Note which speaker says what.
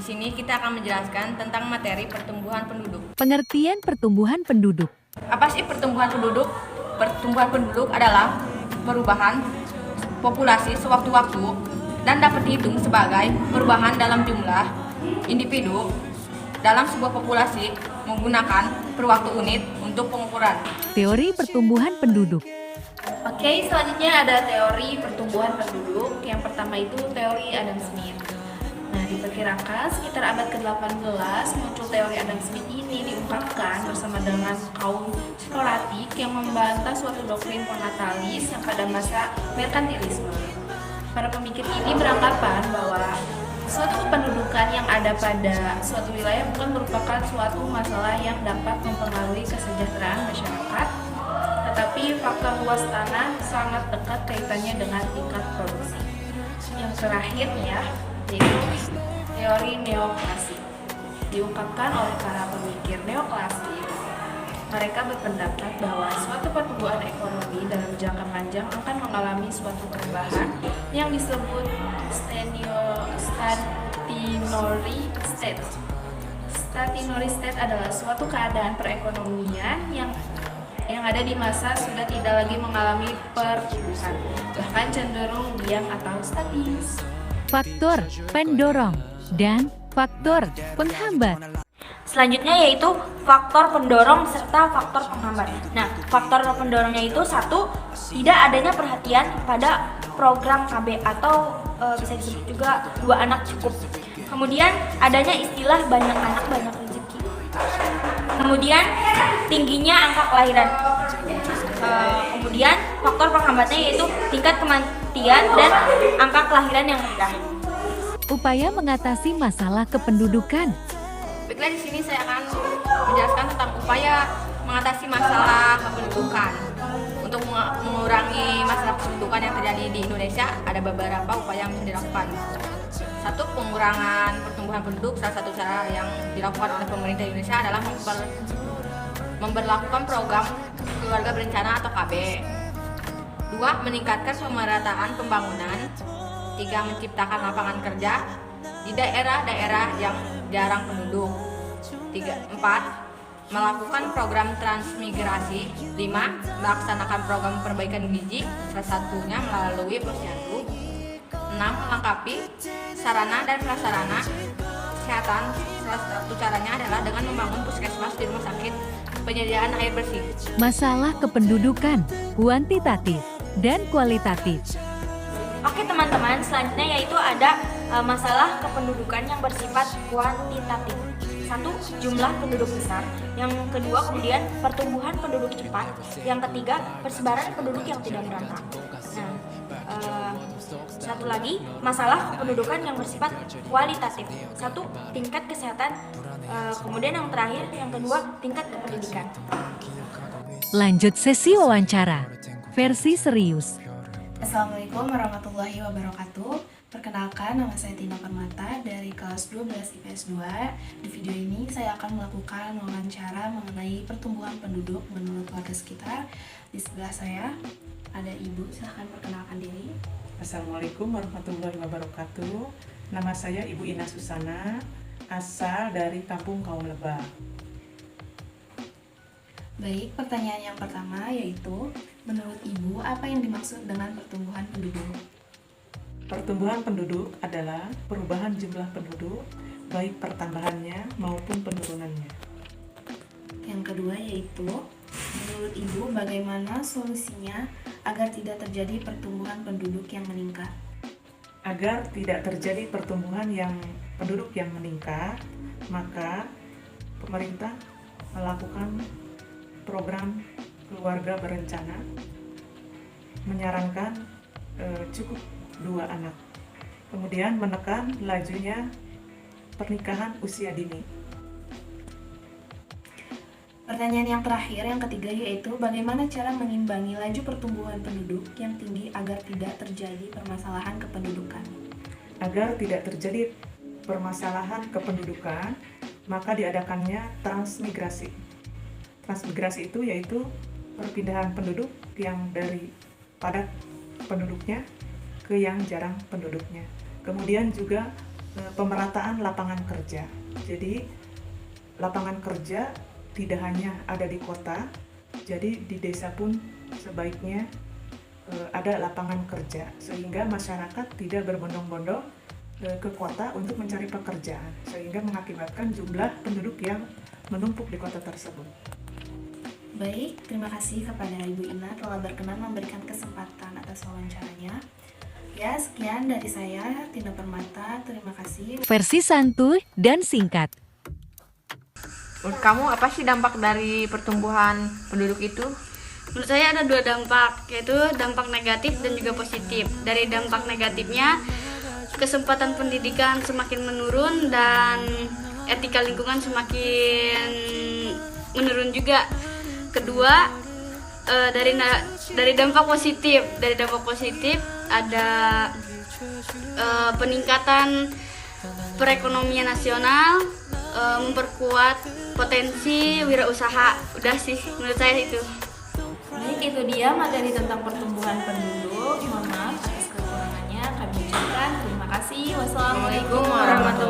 Speaker 1: sini kita akan menjelaskan tentang materi pertumbuhan penduduk.
Speaker 2: Pengertian pertumbuhan penduduk.
Speaker 1: Apa sih pertumbuhan penduduk? Pertumbuhan penduduk adalah perubahan populasi sewaktu-waktu dan dapat dihitung sebagai perubahan dalam jumlah individu dalam sebuah populasi menggunakan per waktu unit untuk pengukuran.
Speaker 2: Teori pertumbuhan penduduk.
Speaker 3: Oke, selanjutnya ada teori pertumbuhan penduduk. Yang pertama itu teori Adam Smith. Nah, diperkirakan sekitar abad ke-18 muncul teori Adam Smith ini diungkapkan bersama dengan kaum skolatik yang membantah suatu doktrin pernatalis yang pada masa merkantilisme. Para pemikir ini beranggapan bahwa suatu kependudukan yang ada pada suatu wilayah bukan merupakan suatu masalah yang dapat mempengaruhi kesejahteraan masyarakat, tetapi faktor luas tanah sangat dekat kaitannya dengan tingkat produksi. Yang terakhir ya, yaitu teori neoklasik. Diungkapkan oleh para pemikir neoklasik. Mereka berpendapat bahwa suatu pertumbuhan ekonomi dalam jangka panjang akan mengalami suatu perubahan yang disebut stationary state. Stationary state adalah suatu keadaan perekonomian yang ada di masa sudah tidak lagi mengalami pertumbuhan, bahkan cenderung diam atau statis.
Speaker 2: Faktor pendorong dan faktor penghambat.
Speaker 4: Selanjutnya yaitu faktor pendorong serta faktor penghambat. Nah, faktor pendorongnya itu satu, tidak adanya perhatian pada program KB atau bisa disebut juga 2 anak cukup. Kemudian adanya istilah banyak anak banyak rezeki. Kemudian tingginya angka kelahiran. Kemudian faktor penghambatnya yaitu tingkat kematian dan angka kelahiran yang rendah.
Speaker 2: Upaya mengatasi masalah kependudukan.
Speaker 1: Baiklah, di sini saya akan menjelaskan tentang upaya mengatasi masalah kependudukan. Untuk mengurangi masalah kependudukan yang terjadi di Indonesia, ada beberapa upaya yang bisa dilakukan. Satu, pengurangan pertumbuhan penduduk. Salah satu cara yang dilakukan oleh pemerintah Indonesia adalah memberlakukan program keluarga berencana atau KB. 2, meningkatkan pemerataan pembangunan. 3, menciptakan lapangan kerja di daerah-daerah yang jarang penduduk. 4, melakukan program transmigrasi. 5, melaksanakan program perbaikan gizi, salah satunya melalui posyandu. 6, melengkapi sarana dan prasarana kesehatan. Salah satu caranya adalah dengan membangun puskesmas di rumah sakit, penyediaan air bersih.
Speaker 2: Masalah kependudukan, kuantitatif dan kualitatif.
Speaker 4: Oke teman-teman, selanjutnya yaitu ada masalah kependudukan yang bersifat kuantitatif. 1, jumlah penduduk besar. Yang kedua kemudian pertumbuhan penduduk cepat. Yang ketiga persebaran penduduk yang tidak merata. Nah, satu lagi masalah kependudukan yang bersifat kualitatif. 1, tingkat kesehatan. Kemudian yang terakhir yang kedua tingkat kependidikan.
Speaker 2: Lanjut sesi wawancara versi serius.
Speaker 3: Assalamualaikum warahmatullahi wabarakatuh. Perkenalkan, nama saya Tina Permata dari kelas 12 IPS 2. Di video ini saya akan melakukan wawancara mengenai pertumbuhan penduduk menurut warga sekitar. Di sebelah saya ada Ibu, silahkan perkenalkan diri.
Speaker 5: Assalamualaikum warahmatullahi wabarakatuh. Nama saya Ibu Ina Susana, asal dari Kampung Kaum Lebak.
Speaker 3: Baik, pertanyaan yang pertama yaitu, menurut Ibu, apa yang dimaksud dengan pertumbuhan penduduk?
Speaker 5: Pertumbuhan penduduk adalah perubahan jumlah penduduk, baik pertambahannya maupun penurunannya.
Speaker 3: Yang kedua yaitu, menurut Ibu, bagaimana solusinya agar tidak terjadi pertumbuhan penduduk yang meningkat?
Speaker 5: Agar tidak terjadi pertumbuhan penduduk yang meningkat, maka pemerintah melakukan program keluarga berencana, menyarankan cukup 2 anak. Kemudian menekan lajunya pernikahan usia dini.
Speaker 3: Pertanyaan yang terakhir, yang ketiga, yaitu bagaimana cara mengimbangi laju pertumbuhan penduduk yang tinggi agar tidak terjadi permasalahan kependudukan?
Speaker 5: Agar tidak terjadi permasalahan kependudukan, maka diadakannya transmigrasi. Transmigrasi itu yaitu perpindahan penduduk yang dari padat penduduknya ke yang jarang penduduknya. Kemudian juga pemerataan lapangan kerja. Jadi lapangan kerja tidak hanya ada di kota, jadi di desa pun sebaiknya ada lapangan kerja sehingga masyarakat tidak berbondong-bondong ke kota untuk mencari pekerjaan, sehingga mengakibatkan jumlah penduduk yang menumpuk di kota tersebut.
Speaker 3: Baik, terima kasih kepada Ibu Ina telah berkenan memberikan kesempatan atas wawancaranya. Ya, sekian dari saya, Tina Permata. Terima kasih.
Speaker 2: Versi santuy dan singkat.
Speaker 1: Menurut kamu apa sih dampak dari pertumbuhan penduduk itu?
Speaker 6: Menurut saya ada 2 dampak, yaitu dampak negatif dan juga positif. Dari dampak negatifnya, kesempatan pendidikan semakin menurun dan etika lingkungan semakin menurun juga. Kedua, dari dampak positif, ada peningkatan perekonomian nasional, memperkuat potensi wirausaha. Udah sih, menurut saya itu.
Speaker 3: Baik, itu dia materi tentang pertumbuhan penduduk. Mohon maaf atas kekurangannya. Kami ucapkan terima kasih. Wassalamualaikum warahmatullahi